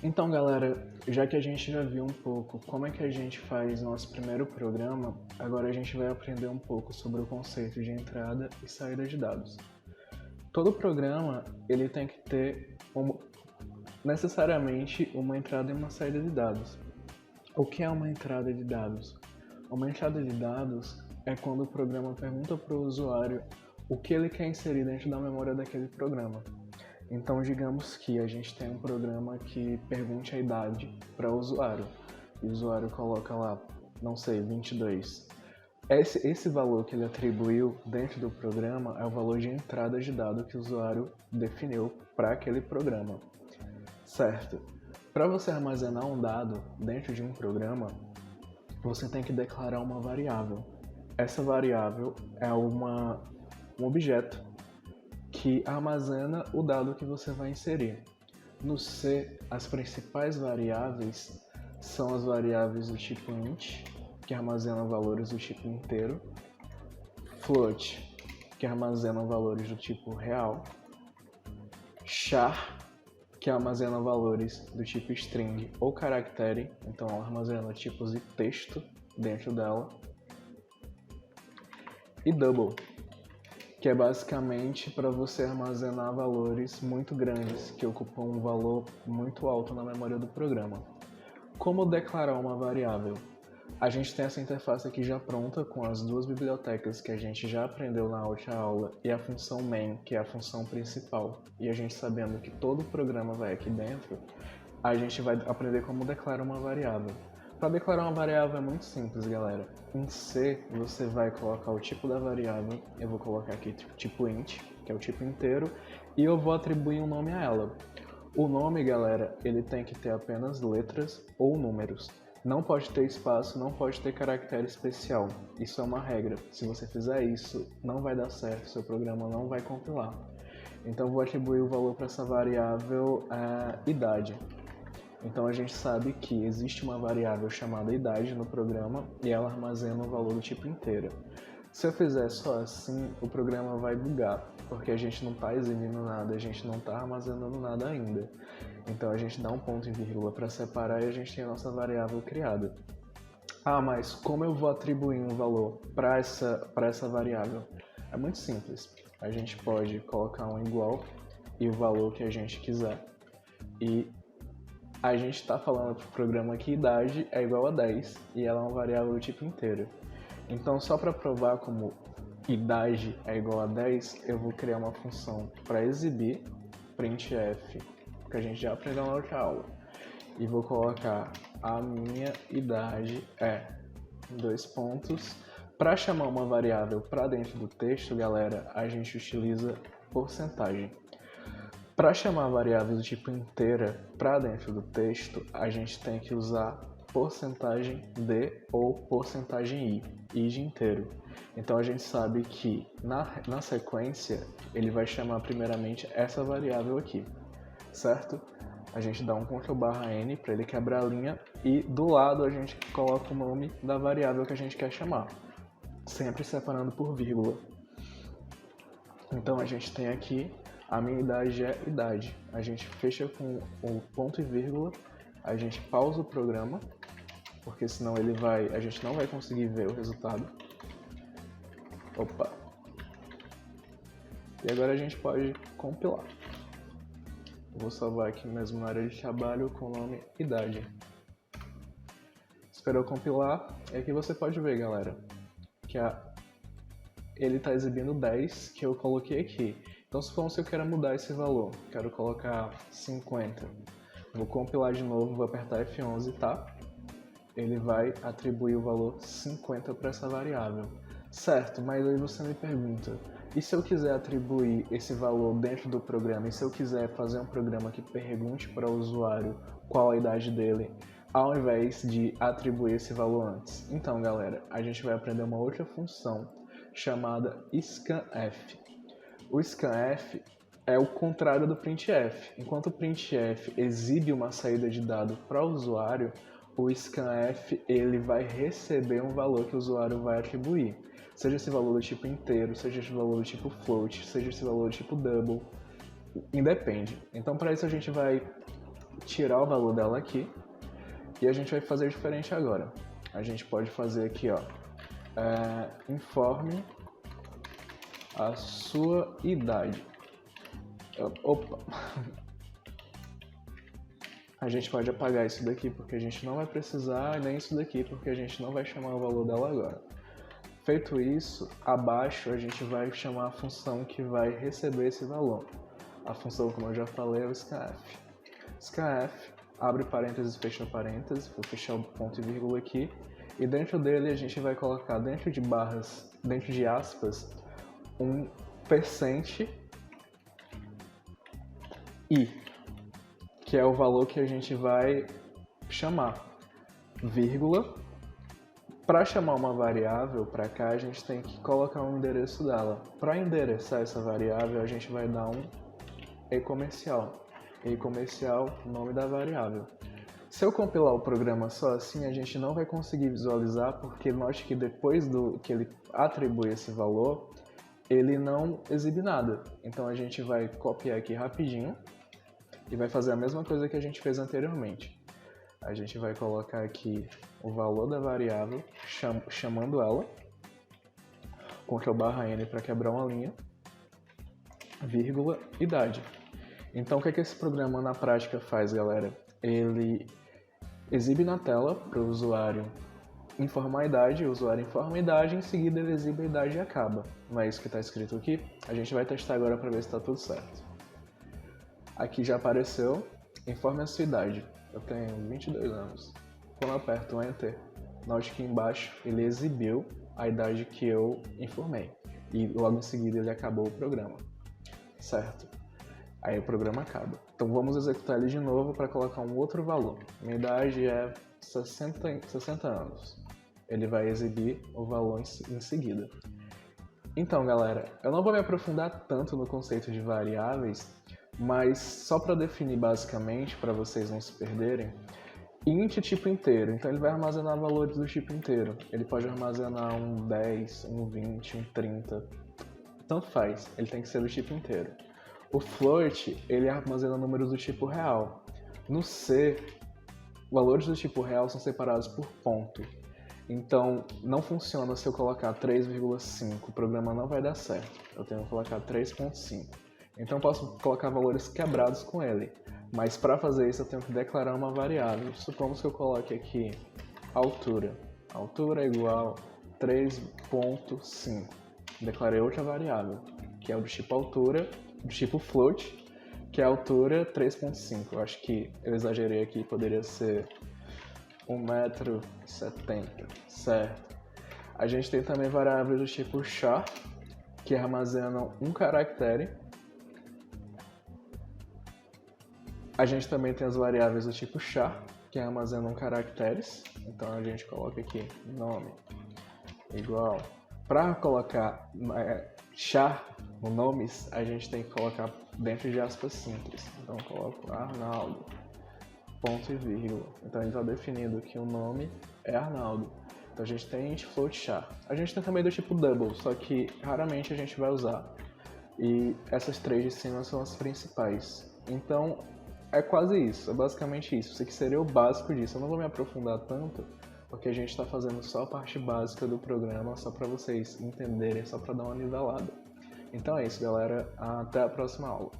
Então, galera, já que a gente já viu um pouco como é que a gente faz nosso primeiro programa, agora a gente vai aprender um pouco sobre o conceito de entrada e saída de dados. Todo programa, ele tem que ter necessariamente uma entrada e uma saída de dados. O que é uma entrada de dados? Uma entrada de dados é quando o programa pergunta para o usuário o que ele quer inserir dentro da memória daquele programa. Então, digamos que a gente tem um programa que pergunte a idade para o usuário. E o usuário coloca lá, não sei, 22. Esse valor que ele atribuiu dentro do programa é o valor de entrada de dado que o usuário definiu para aquele programa. Certo. Para você armazenar um dado dentro de um programa, você tem que declarar uma variável. Essa variável é um objeto que armazena o dado que você vai inserir. No C, as principais variáveis são as variáveis do tipo int, que armazenam valores do tipo inteiro, float, que armazenam valores do tipo real, char, que armazena valores do tipo string ou caractere, então ela armazena tipos de texto dentro dela, e double, que é basicamente para você armazenar valores muito grandes, que ocupam um valor muito alto na memória do programa. Como declarar uma variável? A gente tem essa interface aqui já pronta com as duas bibliotecas que a gente já aprendeu na outra aula e a função main, que é a função principal. E a gente sabendo que todo o programa vai aqui dentro, a gente vai aprender como declarar uma variável. Para declarar uma variável é muito simples, galera. Em C, você vai colocar o tipo da variável, eu vou colocar aqui tipo int, que é o tipo inteiro, e eu vou atribuir um nome a ela. O nome, galera, ele tem que ter apenas letras ou números. Não pode ter espaço, não pode ter caractere especial. Isso é uma regra. Se você fizer isso, não vai dar certo, seu programa não vai compilar. Então eu vou atribuir o valor para essa variável idade. Então a gente sabe que existe uma variável chamada idade no programa e ela armazena o valor do tipo inteiro. Se eu fizer só assim, o programa vai bugar, porque a gente não está exibindo nada, a gente não está armazenando nada ainda. Então a gente dá um ponto e vírgula para separar e a gente tem a nossa variável criada. Ah, mas como eu vou atribuir um valor para essa variável? É muito simples. A gente pode colocar um igual e o valor que a gente quiser. E a gente está falando para o programa que idade é igual a 10 e ela é uma variável do tipo inteiro. Então, só para provar como idade é igual a 10, eu vou criar uma função para exibir printf, que a gente já aprendeu na outra aula. E vou colocar a minha idade é 2 pontos. Para chamar uma variável para dentro do texto, galera, a gente utiliza porcentagem. Para chamar variáveis do tipo inteira para dentro do texto, a gente tem que usar porcentagem D ou porcentagem I de inteiro. Então a gente sabe que na sequência ele vai chamar primeiramente essa variável aqui, certo? A gente dá um Ctrl/N para ele quebrar a linha e do lado a gente coloca o nome da variável que a gente quer chamar, sempre separando por vírgula. Então a gente tem aqui a minha idade é idade. A gente fecha com o ponto e vírgula, a gente pausa o programa, porque senão a gente não vai conseguir ver o resultado. Opa! E agora a gente pode compilar. Vou salvar aqui mesmo na área de trabalho com o nome idade. Esperou compilar, e aqui você pode ver, galera, que ele está exibindo 10 que eu coloquei aqui. Então se eu quero mudar esse valor, quero colocar 50, vou compilar de novo, vou apertar F11, tá? Ele vai atribuir o valor 50 para essa variável. Certo, mas aí você me pergunta, e se eu quiser atribuir esse valor dentro do programa, e se eu quiser fazer um programa que pergunte para o usuário qual a idade dele, ao invés de atribuir esse valor antes? Então, galera, a gente vai aprender uma outra função chamada scanf. O scanf é o contrário do printf. Enquanto o printf exibe uma saída de dado para o usuário, o scanf ele vai receber um valor que o usuário vai atribuir. Seja esse valor do tipo inteiro, seja esse valor do tipo float, seja esse valor do tipo double, independe. Então para isso a gente vai tirar o valor dela aqui e a gente vai fazer diferente agora. A gente pode fazer aqui, ó, informe a sua idade. Opa! A gente pode apagar isso daqui porque a gente não vai precisar, nem isso daqui porque a gente não vai chamar o valor dela agora. Feito isso, abaixo a gente vai chamar a função que vai receber esse valor. A função, como eu já falei, é o scanf. Scanf, abre parênteses, fecha parênteses, vou fechar o ponto e vírgula aqui. E dentro dele a gente vai colocar dentro de barras, dentro de aspas, um percent i, que é o valor que a gente vai chamar, vírgula. Para chamar uma variável para cá, a gente tem que colocar um endereço dela. Para endereçar essa variável, a gente vai dar um e-comercial. E-comercial, nome da variável. Se eu compilar o programa só assim, a gente não vai conseguir visualizar, porque note que depois que ele atribui esse valor, ele não exibe nada. Então a gente vai copiar aqui rapidinho e vai fazer a mesma coisa que a gente fez anteriormente. A gente vai colocar aqui o valor da variável, chamando ela, Ctrl/N para quebrar uma linha, vírgula, idade. Então o que esse programa na prática faz, galera? Ele exibe na tela para o usuário informar a idade, o usuário informa a idade, em seguida ele exibe a idade e acaba. Não é isso que está escrito aqui? A gente vai testar agora para ver se está tudo certo. Aqui já apareceu, informe a sua idade. Eu tenho 22 anos. Quando eu aperto Enter, note que embaixo ele exibiu a idade que eu informei. E logo em seguida ele acabou o programa. Certo? Aí o programa acaba. Então vamos executar ele de novo para colocar um outro valor. Minha idade é 60 anos. Ele vai exibir o valor em seguida. Então, galera, eu não vou me aprofundar tanto no conceito de variáveis, mas só para definir basicamente, para vocês não se perderem, int tipo inteiro. Então ele vai armazenar valores do tipo inteiro. Ele pode armazenar um 10, um 20, um 30. Tanto faz, ele tem que ser do tipo inteiro. O float, ele armazena números do tipo real. No C, valores do tipo real são separados por ponto. Então, não funciona se eu colocar 3,5, o programa não vai dar certo. Eu tenho que colocar 3,5. Então, eu posso colocar valores quebrados com ele. Mas para fazer isso, eu tenho que declarar uma variável. Supomos que eu coloque aqui altura. Altura é igual a 3,5. Declarei outra variável, que é o do tipo altura, do tipo float, que é a altura 3,5. Eu acho que eu exagerei aqui, poderia ser 1,70 m, certo? A gente tem também variáveis do tipo char, que armazenam um caractere. A gente também tem as variáveis do tipo char, que armazenam caracteres. Então a gente coloca aqui nome igual. Para colocar char no nomes, a gente tem que colocar dentro de aspas simples. Então eu coloco Arnaldo, ponto e vírgula. Então ele está definindo que o nome é Arnaldo. Então a gente tem int float char. A gente tem também do tipo double, só que raramente a gente vai usar. E essas três de cima são as principais. Então é quase isso, é basicamente isso. Isso aqui seria o básico disso. Eu não vou me aprofundar tanto, porque a gente está fazendo só a parte básica do programa, só para vocês entenderem, só para dar uma nivelada. Então é isso, galera. Até a próxima aula.